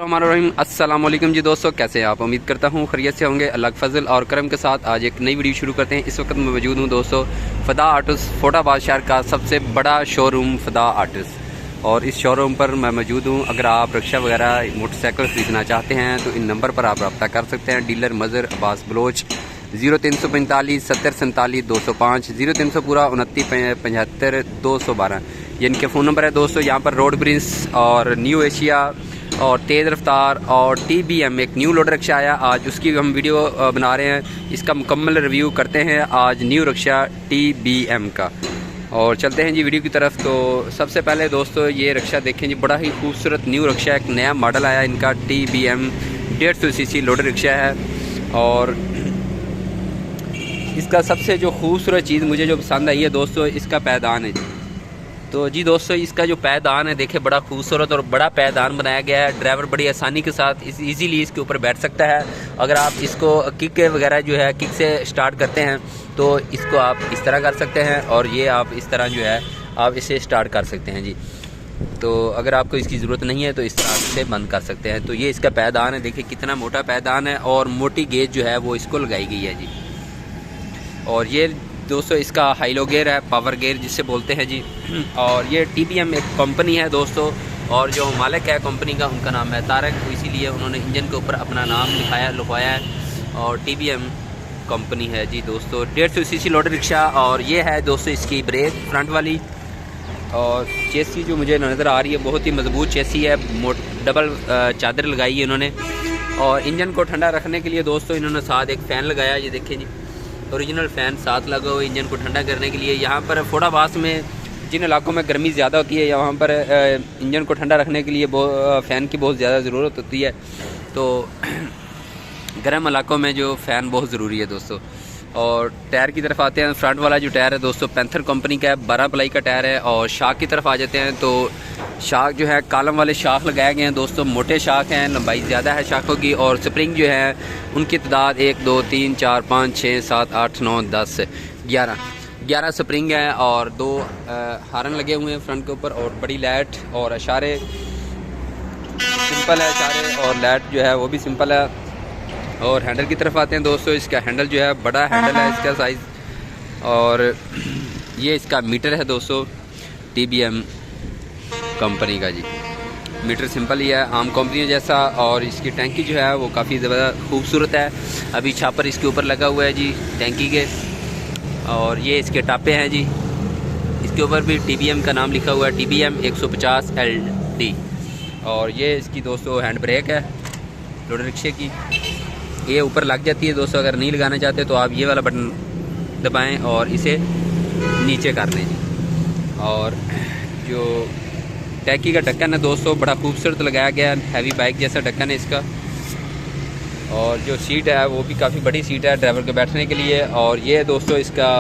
अस्सलाम वालेकुम जी दोस्तों, कैसे हैं आप? उम्मीद करता हूँ खैरियत से होंगे। अल्लाह के फजल और करम के साथ आज एक नई वीडियो शुरू करते हैं। इस वक्त मैं मौजूद हूँ दोस्तों फ़दा आर्ट्स फोटाबाद शहर का सबसे बड़ा शोरूम फ़दा आर्ट्स, और इस शोरूम पर मैं मौजूद हूँ। अगर आप रिक्शा वगैरह मोटरसाइकिल ख़रीदना चाहते हैं तो इन नंबर पर आप रब्ता कर सकते हैं। डीलर मज़र अब्बास बलोच 0345 70 47 205 0300 पूरा 29 75 212 ये इनके फ़ोन नंबर है दोस्तों। यहाँ पर रोड ब्रिंस और न्यू एशिया और तेज़ रफ्तार और TBM एक न्यू लोडर रिक्शा आया, आज उसकी हम वीडियो बना रहे हैं। इसका मुकम्मल रिव्यू करते हैं आज न्यू रिक्शा TBM का, और चलते हैं जी वीडियो की तरफ। तो सबसे पहले दोस्तों ये रिक्शा देखें जी, बड़ा ही खूबसूरत न्यू रिक्शा, एक नया मॉडल आया इनका TBM 150 cc लोडर रिक्शा है। और इसका सबसे जो खूबसूरत चीज़ मुझे जो पसंद आई है दोस्तों, इसका पैदान है जी। तो जी दोस्तों इसका जो पैदान है देखे, बड़ा खूबसूरत और बड़ा पैदान बनाया गया है। ड्राइवर बड़ी आसानी के साथ इजीली इसके ऊपर बैठ सकता है। अगर आप इसको किक वगैरह जो है किक से स्टार्ट करते हैं तो इसको आप इस तरह कर सकते हैं, और ये आप इस तरह जो है आप इसे स्टार्ट कर सकते हैं जी। तो अगर आपको इसकी ज़रूरत नहीं है तो इस तरह से बंद कर सकते हैं। तो ये इसका पैदान है, देखिए कितना मोटा पैदान है, और मोटी गेज जो है वो इसको लगाई गई है जी। और ये दोस्तों इसका हाईलो गेयर है, पावर गेयर जिससे बोलते हैं जी। और ये TBM एक कंपनी है दोस्तों, और जो मालिक है कंपनी का उनका नाम है तारक, तो इसीलिए उन्होंने इंजन के ऊपर अपना नाम लिखवाया है, और TBM कंपनी है जी दोस्तों। 150 cc लोडर रिक्शा। और ये है दोस्तों इसकी ब्रेक फ्रंट वाली, और चेसी जो मुझे नज़र आ रही है बहुत ही मजबूत चेसी है, डबल चादर लगाई है इन्होंने। और इंजन को ठंडा रखने के लिए दोस्तों इन्होंने साथ एक फ़ैन लगाया, ये देखें जी, ओरिजिनल फ़ैन साथ लगा हुआ इंजन को ठंडा करने के लिए। यहाँ पर फोटाबाद में जिन इलाकों में गर्मी ज़्यादा होती है, यहाँ पर इंजन को ठंडा रखने के लिए फ़ैन की बहुत ज़्यादा ज़रूरत होती है। तो गर्म इलाकों में जो फ़ैन बहुत ज़रूरी है दोस्तों। और टायर की तरफ आते हैं। फ्रंट वाला जो टायर है दोस्तों पैंथर कंपनी का है, 12 प्लाई का टायर है। और शाख की तरफ आ जाते हैं तो शाख जो है कॉलम वाले शाख लगाए गए हैं दोस्तों, मोटे शाख हैं, लंबाई ज़्यादा है शाखों की। और स्प्रिंग जो है उनकी तादाद 1 2 3 4 5 6 7 8 9 10 11 स्प्रिंग है, और 2 हारन लगे हुए हैं फ्रंट के ऊपर, और बड़ी लाइट और इशारे सिंपल है, इशारे और लाइट जो है वो भी सिंपल है। और हैंडल की तरफ आते हैं दोस्तों, इसका हैंडल जो है बड़ा हैंडल है इसका साइज़। और ये इसका मीटर है दोस्तों TBM कंपनी का जी। मीटर सिंपल ही है आम कंपनी जैसा। और इसकी टैंकी जो है वो काफ़ी ज़्यादा खूबसूरत है, अभी छापर इसके ऊपर लगा हुआ है जी टैंकी के। और ये इसके टापे हैं जी, इसके ऊपर भी TBM का नाम लिखा हुआ है, TBM 150 LD। और ये इसकी दोस्तों हैंड ब्रेक है लोडर रिक्शे की, ये ऊपर लग जाती है दोस्तों। अगर नहीं लगाना चाहते तो आप ये वाला बटन दबाएं और इसे नीचे कर लें जी। और जो टैंकी का ढक्कन है दोस्तों बड़ा खूबसूरत लगाया गया है, हैवी बाइक जैसा ढक्कन है इसका। और जो सीट है वो भी काफ़ी बड़ी सीट है ड्राइवर के बैठने के लिए। और ये दोस्तों इसका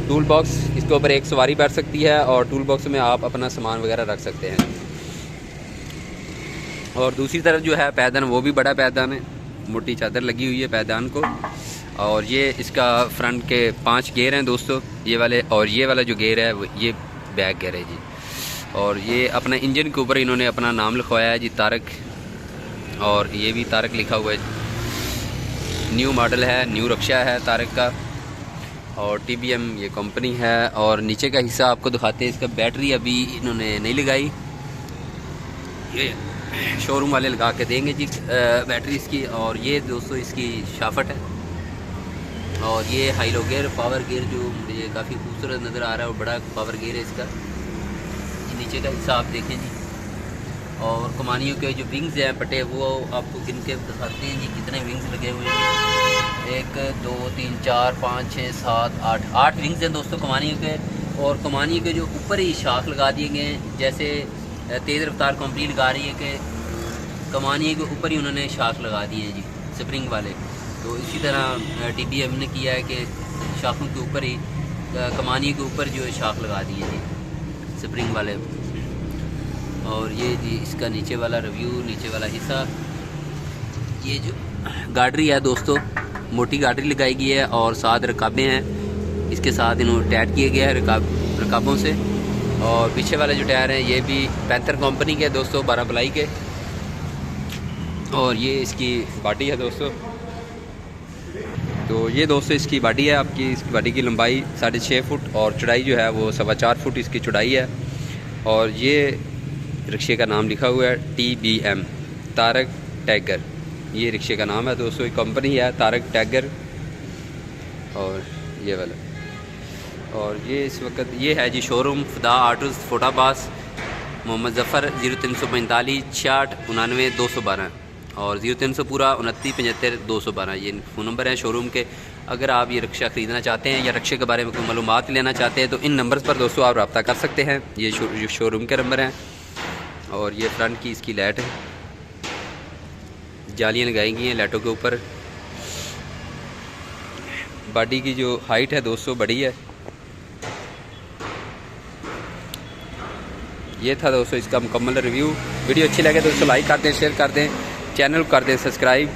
टूल बॉक्स, इसके ऊपर एक सवारी बैठ सकती है, और टूल बॉक्स में आप अपना सामान वगैरह रख सकते हैं। और दूसरी तरफ जो है पैदान वो भी बड़ा पैदान है, मोटी चादर लगी हुई है पैदान को। और ये इसका फ्रंट के 5 गेयर हैं दोस्तों ये वाले, और ये वाला जो गेयर है वो ये बैक गेयर है जी। और ये अपना इंजन के ऊपर इन्होंने अपना नाम लिखवाया है जी तारक, और ये भी तारक लिखा हुआ है। न्यू मॉडल है, न्यू रिक्शा है तारक का, और TBM ये कंपनी है। और नीचे का हिस्सा आपको दिखाते हैं, इसका बैटरी अभी इन्होंने नहीं लगाई, ये शोरूम वाले लगा के देंगे जी बैटरी इसकी। और ये दोस्तों इसकी शाफट है, और ये हाईलो गेयर पावर गेयर जो मुझे काफ़ी खूबसूरत नज़र आ रहा है, और बड़ा पावर गेयर है इसका। नीचे का हिस्सा आप देखें जी। और कमानियों के जो विंग्स हैं पटे वो आपको गिन के दिखाते हैं जी कितने विंग्स लगे हुए हैं। 1 2 3 4 5 6 7 8 विंग्स हैं दोस्तों कमानियों के। और कमानियों के जो ऊपर ही शाख लगा दिए गए हैं, जैसे तेज़ रफ्तार कंपनी लगा रही है कि कमानिए के ऊपर ही उन्होंने शाख लगा दी है जी स्प्रिंग वाले। तो इसी तरह TBM ने किया है कि शाखों के ऊपर ही कमानिए के ऊपर जो है शाख लगा दी है जी स्प्रिंग वाले। और ये जी इसका नीचे वाला रिव्यू, नीचे वाला हिस्सा, ये जो गार्डरी है दोस्तों मोटी गार्डरी लगाई गई है, और 7 रकाबें हैं इसके साथ इन्होंने टैट किए गया है रकाबों से। और पीछे वाले जो टायर हैं ये भी पैंथर कंपनी के दोस्तों 12 प्लाई के। और ये इसकी बॉडी है दोस्तों। तो ये दोस्तों इसकी बॉडी है आपकी। इसकी बॉडी की लंबाई 6.5 फुट और चौड़ाई जो है वो 4.25 फुट इसकी चौड़ाई है। और ये रिक्शे का नाम लिखा हुआ है TBM तारक टैगर, ये रिक्शे का नाम है दोस्तों। कंपनी है तारक टैगर और ये वाला। और ये इस वक्त ये है जी शोरूम फ़दा ऑटोज़ फोटाबास, मोहम्मद ज़फ़र 0345 66 99 212 और 0300 पूरा 29 75 212 ये फ़ोन नंबर है शोरूम के। अगर आप ये रिक्शा ख़रीदना चाहते हैं या रिक्शे के बारे में कोई मालूमात लेना चाहते हैं तो इन नंबर्स पर दोस्तों आप रब्ता कर सकते हैं। ये शोरूम के नंबर हैं। और ये फ्रंट की इसकी लाइट है, जालियाँ लगाई गई हैं लाइटों के ऊपर। बॉडी की जो हाइट है दोस्तों बड़ी है। ये था दोस्तों इसका मुकम्मल रिव्यू। वीडियो अच्छी लगे दोस्तों लाइक कर दें, शेयर कर दें, चैनल को कर दें सब्सक्राइब,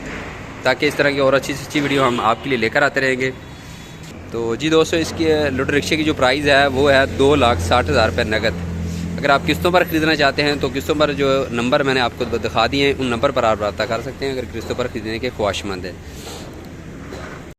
ताकि इस तरह की और अच्छी से अच्छी वीडियो हम आपके लिए लेकर आते रहेंगे। तो जी दोस्तों इसकी लुड रिक्शे की जो प्राइस है वो है 2,60,000 रुपये नगद। अगर आप किस्तों पर ख़रीदना चाहते हैं तो किस्तों पर जो नंबर मैंने आपको दिखा दिए हैं उन नंबर पर आप रब्ता कर सकते हैं अगर किस्तों पर ख़रीदने के ख्वाहिशमंद हैं।